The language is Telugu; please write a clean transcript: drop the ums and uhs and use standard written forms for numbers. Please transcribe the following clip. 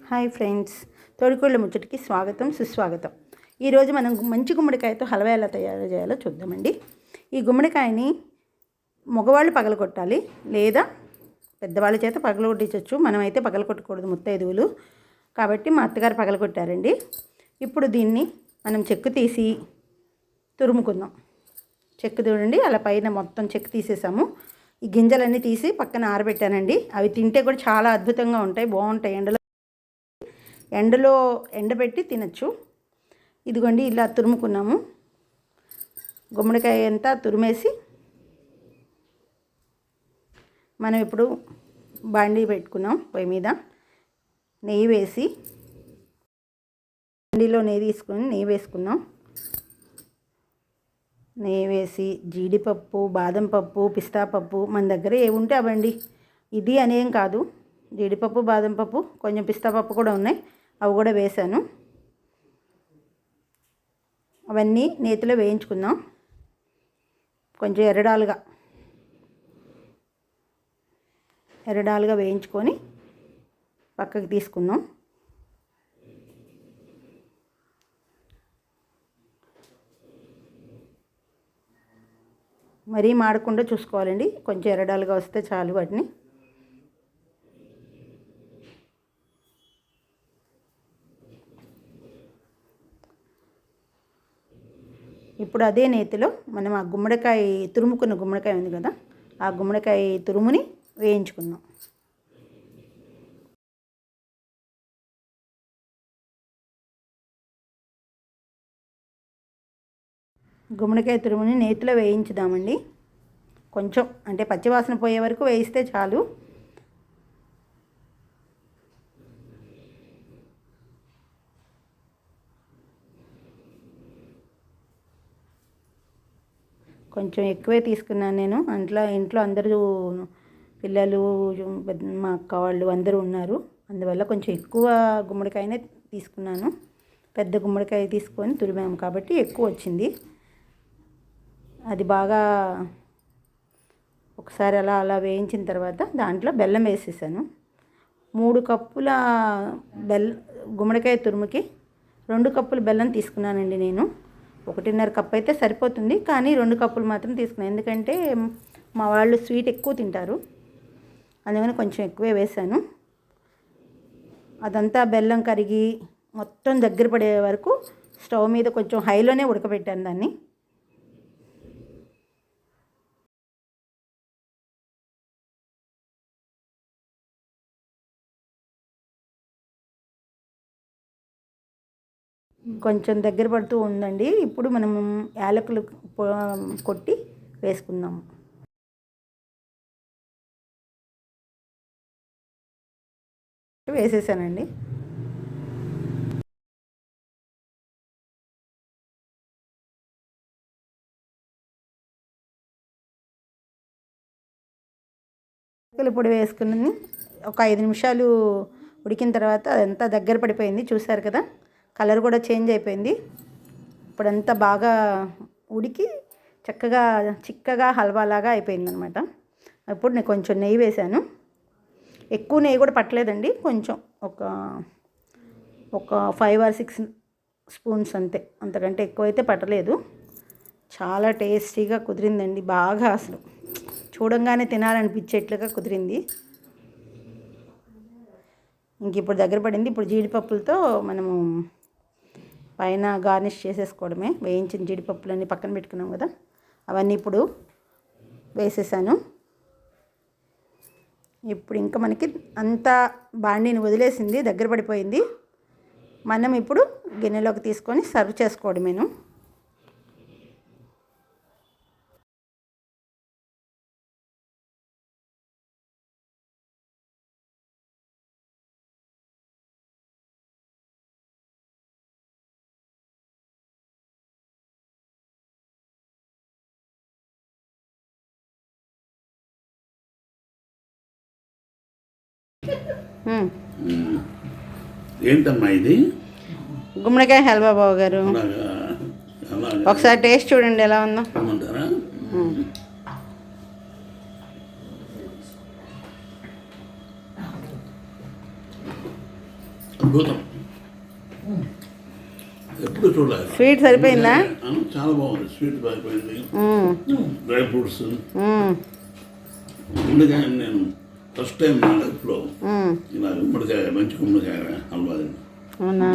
హాయ్ ఫ్రెండ్స్, తోడికోళ్ళ ముచ్చటికి స్వాగతం సుస్వాగతం. ఈరోజు మనం మంచి గుమ్మడికాయతో హల్వా ఎలా తయారు చేయాలో చూద్దామండి. ఈ గుమ్మడికాయని మగవాళ్ళు పగలగొట్టాలి, లేదా పెద్దవాళ్ళ చేత పగలగొట్టించవచ్చు. మనమైతే పగలగొట్టకూడదు, ముత్తైదువులు కాబట్టి మా అత్తగారు పగలగొట్టారండి. ఇప్పుడు దీన్ని మనం చెక్కు తీసి తురుముకుందాం. చెక్కు చూడండి, అలా పైన మొత్తం చెక్కు తీసేసాము. ఈ గింజలన్నీ తీసి పక్కన ఆరబెట్టానండి. అవి తింటే కూడా చాలా అద్భుతంగా ఉంటాయి, బాగుంటాయి. ఎండలో ఎండబెట్టి తినచ్చు. ఇదిగోండి, ఇలా తురుముకున్నాము. గుమ్మడికాయ అంతా తురిమేసి మనం ఇప్పుడు బాండీ పెట్టుకున్నాం. పొయ్యి మీద నెయ్యి వేసి, బాండీలో నెయ్యి వేసుకున్నాం. నెయ్యి వేసి జీడిపప్పు, బాదం పప్పు, పిస్తా పప్పు మన దగ్గర ఏవి ఉంటే అవండి. ఇది అనేం కాదు, జీడిపప్పు, బాదం పప్పు, కొంచెం పిస్తా పప్పు కూడా ఉన్నాయి, అవి కూడా వేసాను. అవన్నీ నేతిలో వేయించుకుందాం. కొంచెం ఎర్రడాలుగా వేయించుకొని పక్కకి తీసుకుందాం. మరీ మాడకుండా చూసుకోవాలండి, కొంచెం ఎర్రడాలుగా వస్తే చాలు వాటిని. ఇప్పుడు అదే నేతిలో మనం ఆ తురుముకున్న గుమ్మడికాయ ఉంది కదా, ఆ గుమ్మడికాయ తురుముని వేయించుకుందాం. గుమ్మడికాయ తురుముని నేతిలో వేయించుదామండి. కొంచెం అంటే పచ్చివాసన పోయే వరకు వేయిస్తే చాలు. కొంచెం ఎక్కువే తీసుకున్నాను నేను. ఇంట్లో అందరూ పిల్లలు, మా అక్క వాళ్ళు అందరూ ఉన్నారు, అందువల్ల కొంచెం ఎక్కువ గుమ్మడికాయనే తీసుకున్నాను. పెద్ద గుమ్మడికాయ తీసుకొని తురిమాము కాబట్టి ఎక్కువ వచ్చింది. అది బాగా ఒకసారి అలా వేయించిన తర్వాత దాంట్లో బెల్లం వేసేసాను. 3 కప్పుల గుమ్మడికాయ తురుముకి 2 కప్పుల బెల్లం తీసుకున్నానండి నేను. 1.5 కప్పు అయితే సరిపోతుంది, కానీ 2 కప్పులు మాత్రం తీసుకున్నాను. ఎందుకంటే మా వాళ్ళు స్వీట్ ఎక్కువ తింటారు, అందుకని కొంచెం ఎక్కువే వేసాను. అదంతా బెల్లం కరిగి మొత్తం దగ్గర పడే వరకు స్టవ్ మీద కొంచెం హైలోనే ఉడకబెట్టాను దాన్ని. కొంచెం దగ్గర పడుతూ ఉందండి. ఇప్పుడు మనం యాలకులు కొట్టి వేసుకుందాము. వేసేసానండి. యాలకుల పొడి వేసుకుని ఒక 5 నిమిషాలు ఉడికిన తర్వాత అదంతా దగ్గర పడిపోయింది, చూసారు కదా. కలర్ కూడా చేంజ్ అయిపోయింది. ఇప్పుడంతా బాగా ఉడికి చిక్కగా హల్వాలాగా అయిపోయింది అనమాట. ఇప్పుడు నేను కొంచెం నెయ్యి వేసాను. ఎక్కువ నెయ్యి కూడా పట్టలేదండి, కొంచెం ఒక 5 or 6 స్పూన్స్ అంతే, అంతకంటే ఎక్కువైతే పట్టలేదు. చాలా టేస్టీగా కుదిరిందండి, బాగా అసలు చూడంగానే తినాలనిపించేట్లుగా కుదిరింది. ఇంక ఇప్పుడు దగ్గర పడింది. ఇప్పుడు జీడిపప్పులతో మనము పైన గార్నిష్ చేసేసుకోవడమే. వేయించిన జీడిపప్పులన్నీ పక్కన పెట్టుకున్నాం కదా, అవన్నీ ఇప్పుడు వేసేసాను. ఇప్పుడు ఇంకా మనకి అంతా బాండీని వదిలేసింది, దగ్గర పడిపోయింది. మనం ఇప్పుడు గిన్నెలోకి తీసుకొని సర్వ్ చేసుకోవడమేను. ఏంటమ్మా ఇది? గుమ్మడికాయ హల్వా బాబు గారు, ఒకసారి టేస్ట్ చూడండి ఎలా ఉందో. అద్భుతం. ఎప్పుడు చూడాలి. స్వీట్ సరిపోయిందా? చాలా బాగుంది. స్వీట్ బాగిపోయింది. Dry fruits. గుమ్మడికాయ నేను ఫస్ట్ టైం నా లైఫ్లో ఇలా గుమ్మడికాయ మంచి గుమ్మడికాయ హల్వా. అవునా?